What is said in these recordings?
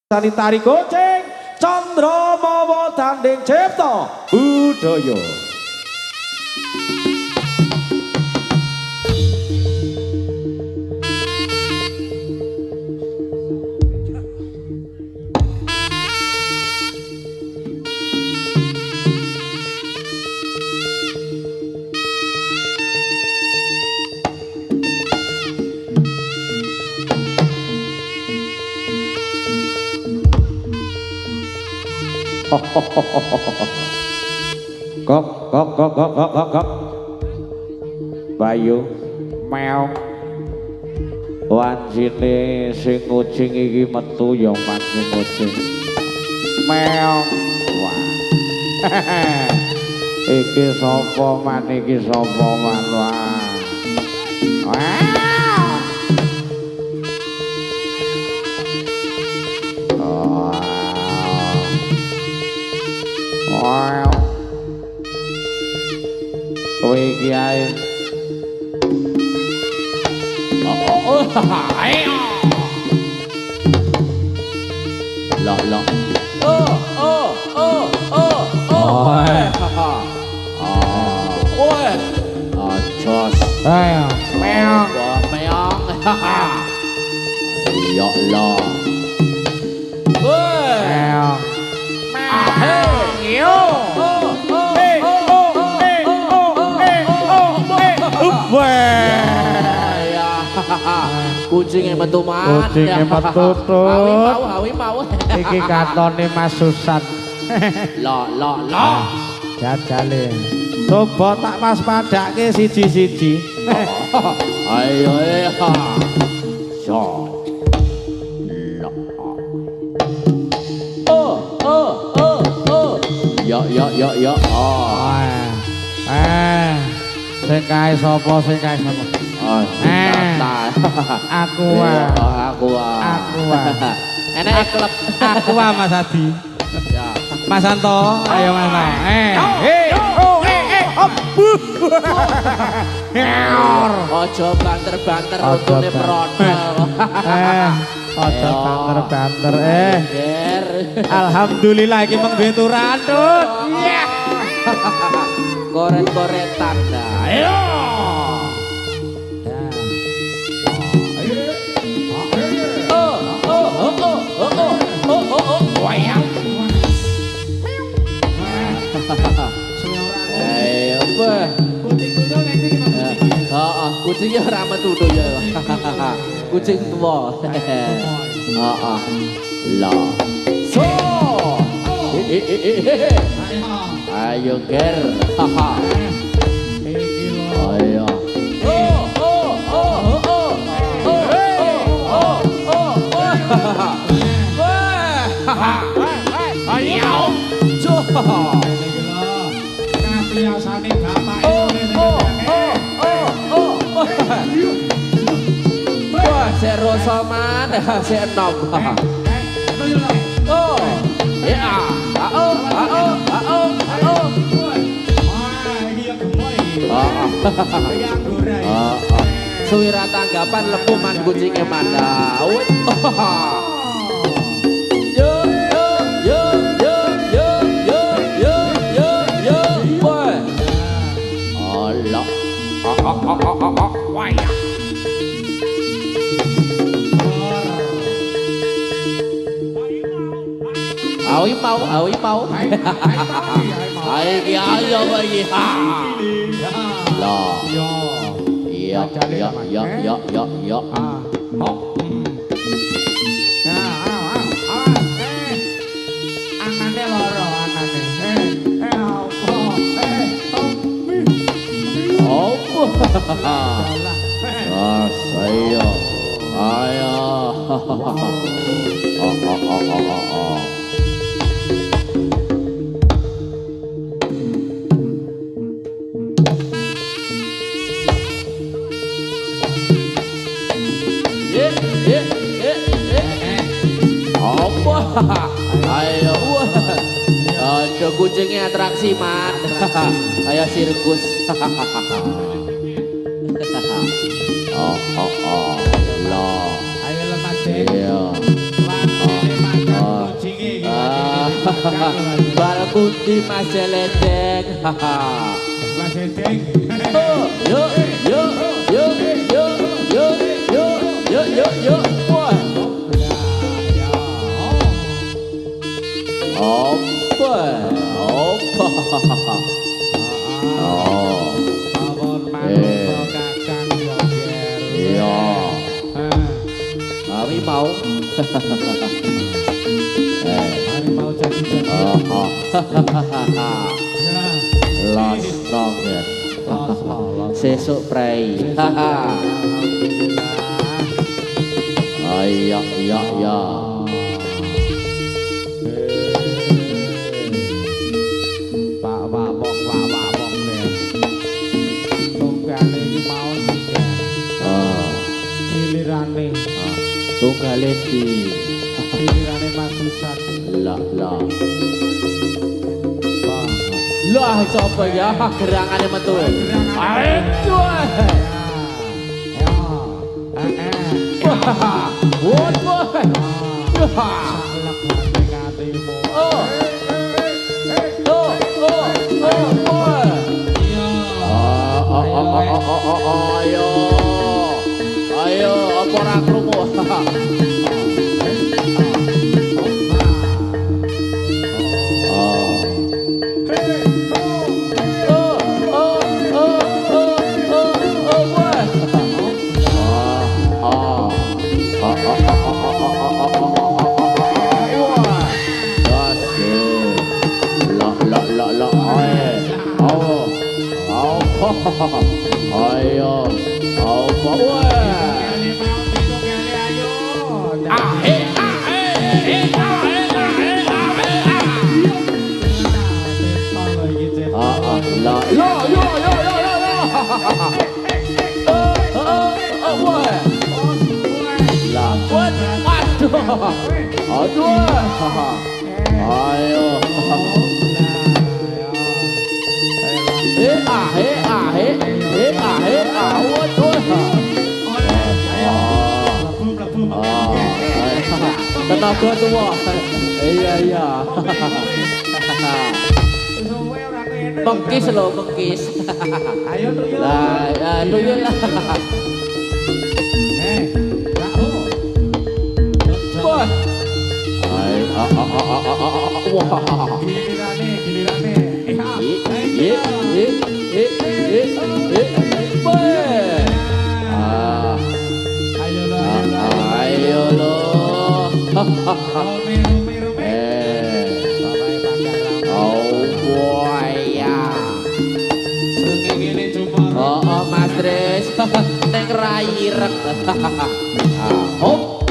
Sanitari Goceng Chandra Mawa Tanding Cipta Budaya. Kok Bayu meow wancine sing kucing iki metu ya mancing kucing meow wah iki sapa man wah wow. Kowe iki ae. Ayo. Lo. Jos. Ayo. Meong. Yo lo. Meong. Yo. Kucingnya metu man. Kucingnya metu tuh. Hawi mau. Iki kantone Mas Susan. Lo. Jajale. Coba tak Mas padake siji-siji. Ayo. Shot. Lo. Yo. Sing kae sapa? Aku. Enak klub. Aku Mas Adi. Ya. Mas Santo, ayo Mas. Ojo banter-banter rutune peronel. Ojo banter-banter. Alhamdulillah iki mung duwe turan, Tut. Koret-koretan dah. Ayo. Wayang. Ayo, Bah. Kucingnya ora metu ya. Kucing tua. Lah. So. Ayo ger. Ayo. Ayo. Biasane bapak Wah, sero soman, se enom. Ya. Suwira tanggapan lepuman kucingnya mana. Awi mau. Ayo bayi. Lah. Iya. Anane loro anane. Saya. Ayo. Ayo. Ada kucingnya atraksi man. Ayo sirkus. Loh. Ayo lemas. Iya. Bal putih Mas Ledeng. Mas Edeng. Yuk, yuk, yuk, yuk, yuk, yuk, yuk, yuk, yuk. Wah. Opa, opa. Oh. Pawon manungsa kakang Yoger. Iya. Kami mau. Mari mau jadi. Oh. Los Roger. Sesuk prei. Alhamdulillah. Iya, iya, iya. Pak Wabok deh. Tunggale iki mau sih. Gilirane. Tunggale di. Gilirane Mas Susan. Lah, lah. Pak. Lah, sapa ya gerangane metu. Ayo. Woi, woi. Salak ngati-ngatimu. Oh. Oh, oh, oh, woi. Ayo. Ayo, apa ora krungu? Ayo, apa tenaga tua. Iya, iya. Mengkis loh, mengkis. Ayo tuyul. Lah, tuyul lah. Wah. Wah. Gilirane. Ayo lo. Rame. Oh boy ya. Sengke ngene cuma. Oh Mas Tris. Neng rairek. Hop.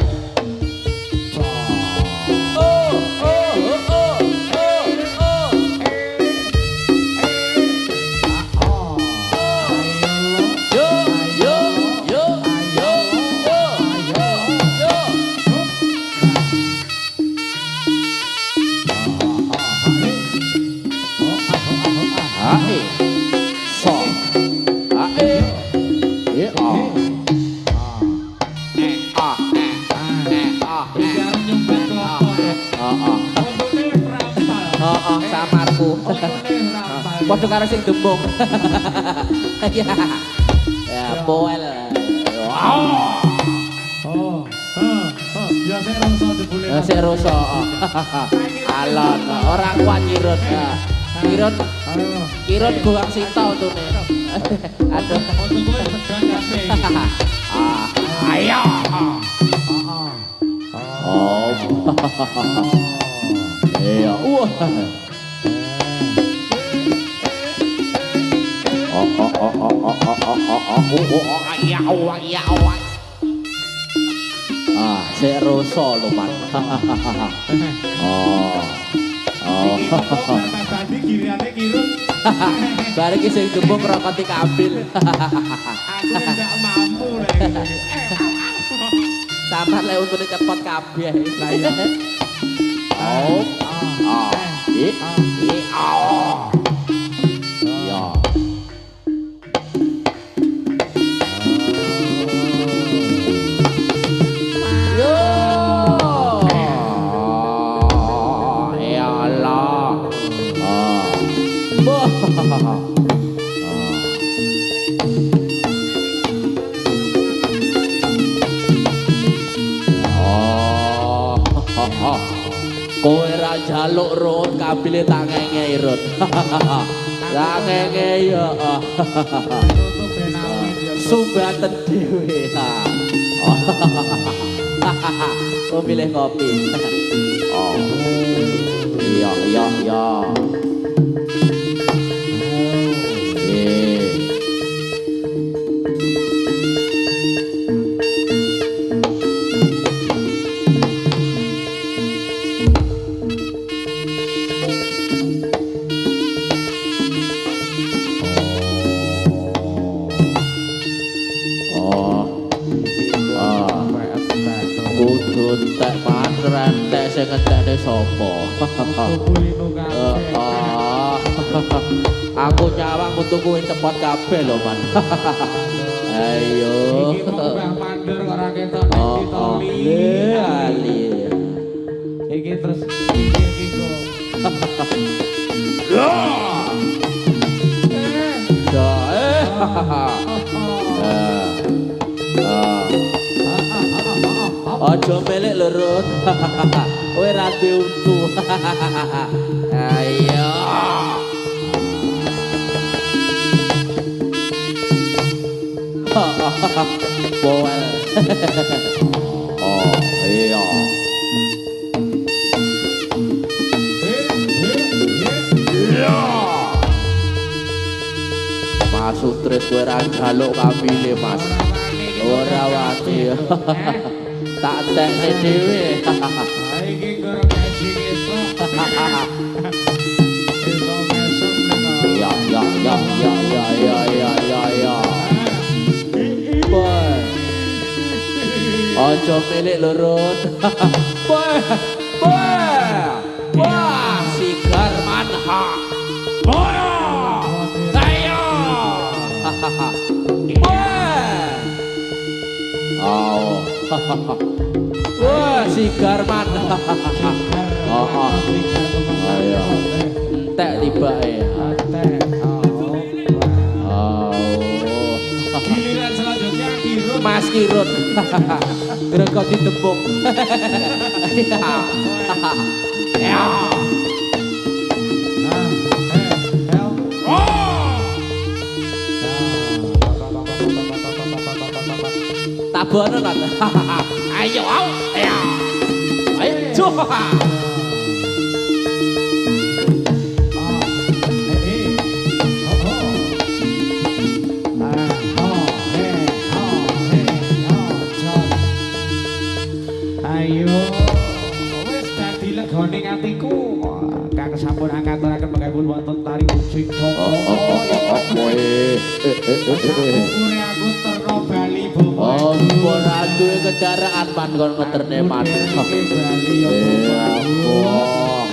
Samarku. Padha karo sing dembung. Ya. Ya, poel. Ya sik rasa jebule. Ya sik rasa. Alon ora kuat nyirut. Kirut. Kirut goang sinta untune. Aduh. Ayo. Oh. Iya, wah. Sik rasa lho, Mas. Tadi kiriane kirut. Bareng iki sing gembung rokoti kambil. Aku ndak mampu lek. Samar lek untune cepet kabeh. Lah iya. Oh. Ya. Yo. Ya Kowe ra jaluk Rut, kabile tak ngengei Rut. Tak ngengei ya. Untuk benamen ya. Sumbaten dhewe. Oh milih kopi. Oh. Iya iya iya. Tek panren tek sing ngentekne sapa? Kulino kabeh. Aku nyawang untuk kowe cepot kabeh lho, Man. Ayo. Iki mau Mbah Mandor kok ora ketok nek ditoli. Ali. Iki terus iki kok. Ojo melek lho Rut. Kowe ra diuntu. Ayo. Boel. Oh, iya. Mas Sutris kowe ra jaluk kabile, Mas. Ora wani. Tak tekne dhewe. Iki karo gaji esuk. Esuk mesem nek. Ya ya ya ya ya ya ya ya ya. Boy. Ojo milik lho Rut. Boy. Boy. Wah, sigar manha. Boy. Ayo. Boy. Oh. Wah, sigar manha. Oh. Ayo. Entek tibake. Giliran selanjutnya Kirun. Mas Kirun. Gregok ditepuk. Ya. Tabono kan. Ayo, ya. Ayo. Ayo, wis dadi legone atiku. Kang sampun ngaturaken mengkapun wonten tari ucing Joko. Ukure aku terno Bali bomo. Oh, ora duwe kendaraan man kon ngeterne man. Bali ya bomo.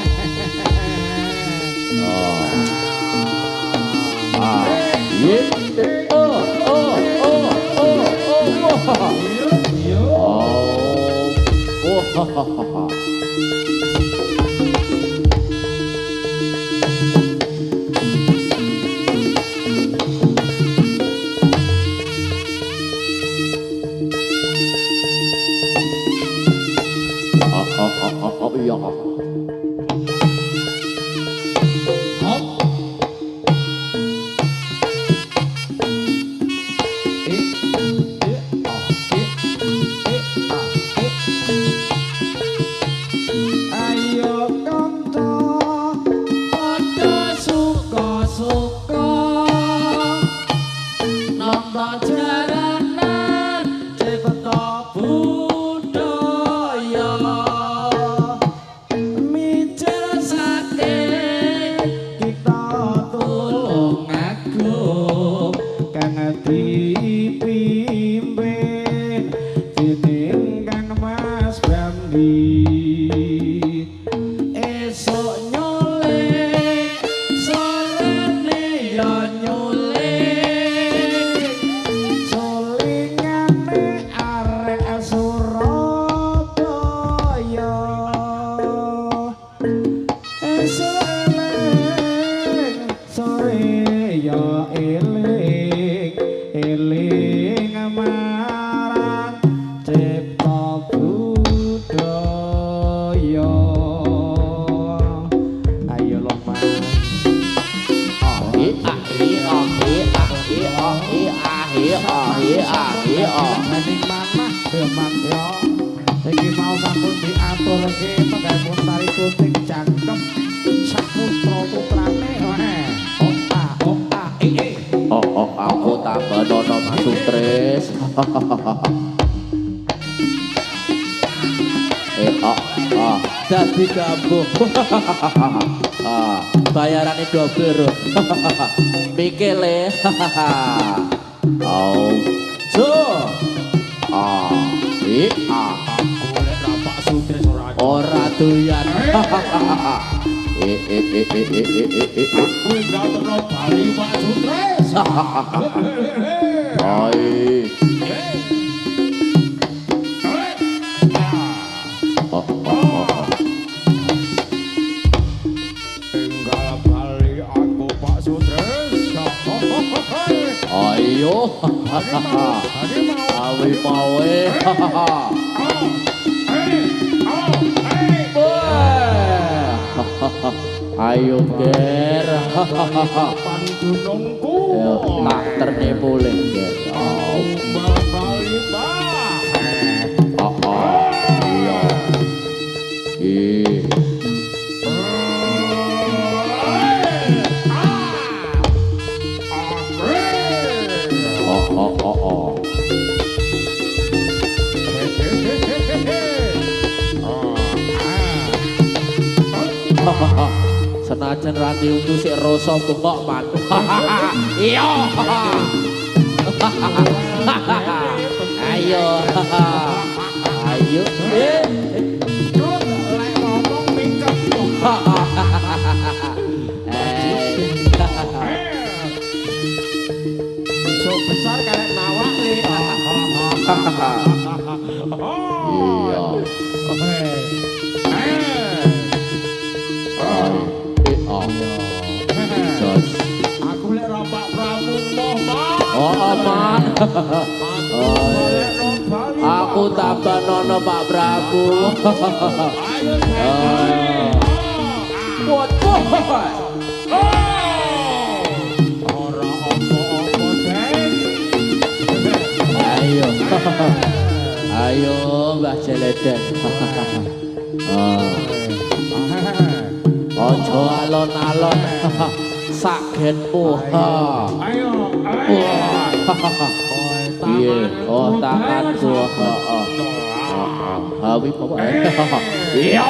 yo. Ayo lo mas. Maning manah demak yo. Iki mau sampun diaturke penggawe tari gunting jangkep saputra putrane Aku tambah nono Mas Sutris. Dadi gabung. Bayarane double. Mikile. golek Pak Sutris Ora doyan. kuwi gak terno bali Pak Sutris. Tinggal bali aku Pak Sutris. Ayo. Awi mawe. Ayo ger. Pan gunungku. Tak ternipu le ger. Bali Iya. Senajan rati untu sik rasa bengok man. Iya. Ayo. Ayo. lek ngomong mingkep. So besar karek nawak le. Iya. Aku lek Pak Prabu moh man. Man. Aku tambah nono Pak Prabu. Buat boy. Ora apa-apa Den. Ayo. Ayo Mbah Jeleden. Ojo alon-alon. Sakgenmu. Ayo. Iya, tanganku. Hawi apa? Iya.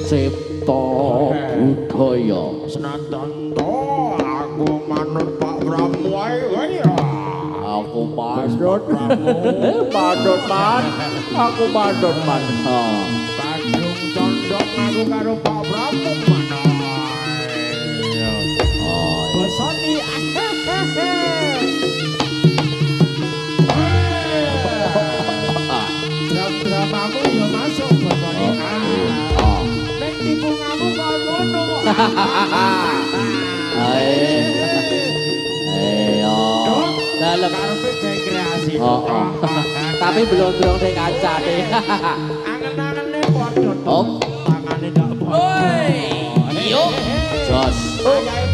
Cipta budaya Senatan to aku manut Pak Prabu ae ya. aku padot padot man aku padot man Bandung condong aku karo Pak Prabu mana. Bosoni dramaku yo masuk bosoni. Nek tipu kamu kok ngono. Dalam Karepe gawe kreasi. tapi belum ning kancane. Angen-angene padha. Oh. Tangane ndak padha. Oi. Yo. Jos. Ayo